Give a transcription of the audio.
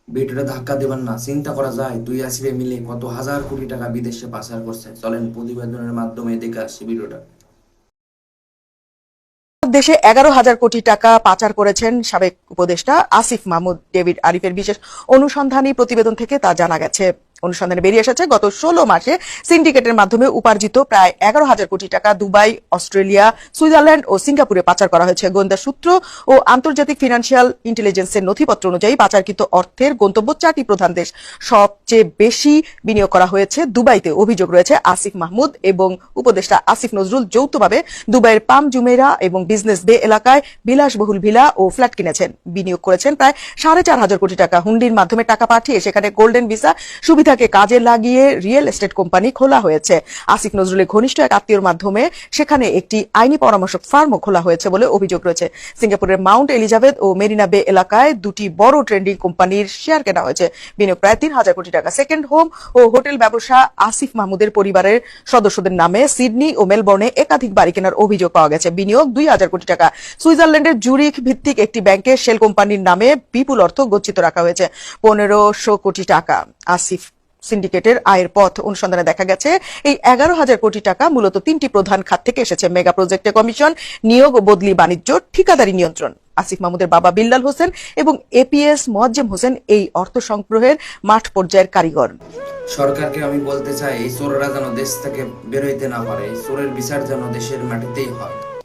ভিডিওটা ধাক্কা দেবেন না। চিন্তা করা যায় দুই আসিফে মিলে কত হাজার কোটি টাকা বিদেশে পাচার করছে। চলেন প্রতিবেদনের মাধ্যমে দেখে আসছি ভিডিওটা। দেশে 11,000 কোটি টাকা পাচার করেছেন সাবেক উপদেষ্টা আসিফ মাহমুদ। ডেভিড আরিফের বিশেষ অনুসন্ধানী প্রতিবেদন থেকে তা জানা গেছে। অনুসন্ধানে বেরিয়ে এসেছে গত 16 মাসে সিন্ডিকেটের মাধ্যমে উপার্জিত প্রায় 11,000 কোটি টাকা দুবাই, অস্ট্রেলিয়া, সুইজারল্যান্ড ও সিঙ্গাপুরে পাচার করা হয়েছে। গোয়েন্দা সূত্র ও আন্তর্জাতিক ফিনান্সিয়াল ইন্টেলিজেন্সের নথিপত্র অনুযায়ী পাচারকৃত অর্থের গন্তব্য 4টি প্রধান দেশ। সবচেয়ে বেশি বিনিয়োগ করা হয়েছে দুবাইতে। অভিযোগ রয়েছে আসিফ মাহমুদ এবং উপদেষ্টা আসিফ নজরুল যৌথভাবে দুবাইয়ের পাম জুমেরা এবং বিজনেস বে এলাকায় বিলাসবহুল ভিলা ও ফ্ল্যাট কিনেছেন। বিনিয়োগ করেছেন প্রায় 4,500 কোটি টাকা। হুন্ডির মাধ্যমে টাকা পাঠিয়ে সেখানে গোল্ডেন ভিসা সুবিধাকে কাজে লাগিয়ে রিয়েল এস্টেট কোম্পানি খোলা হয়েছে। আসিফ নজরুলের ঘনিষ্ঠ এক আত্মীয়র মাধ্যমে সেখানে একটি আইনি পরামর্শক ফার্মও খোলা হয়েছে বলে অভিযোগ রয়েছে। সিঙ্গাপুরের মাউন্ট এলিজাবেথ ও মেরিনা বে এলাকায় দুটি বড় ট্রেন্ডিং কোম্পানির শেয়ার কেনা হয়েছে। বিনিয়োগ প্রায় 3,000 কোটি টাকা। সেকেন্ড হোম ও হোটেল ব্যবসা আসিফ মাহমুদের পরিবারের সদস্যদের নামে সিডনি ও মেলবোর্নে একাধিক বাড়ি কেনার অভিযোগ পাওয়া গেছে। বিনিয়োগ 2,000 কোটি টাকা। সুইজারল্যান্ডের জুরিখ ভিত্তিক একটি ব্যাংকে শেল কোম্পানির নামে বিপুল অর্থ গচ্ছিত রাখা হয়েছে। 1,500 কোটি টাকা আসিফ সিন্ডিকেটের আয়ের পথ অনুসন্ধানে দেখা গেছে এই 11,000 কোটি টাকা মূলত 3টি প্রধান খাত থেকে এসেছে। মেগা প্রজেক্টে কমিশন, নিয়োগ ও বদলি, বাণিজ্য, ঠিকাদারি নিয়ন্ত্রণ। আসিফ মাহমুদের বাবা বিল্লাল হোসেন এবং এপিএস মোয়াজ্জেম হোসেন এই অর্থ সংগ্রহের মাঠ পর্যায়ের কারিগর। সরকারকে আমি বলতে চাই, এই চোররা যেন দেশ থেকে বেরোইতে না পারে। এই চোরের বিচার যেন দেশের মাটিতেই হয়।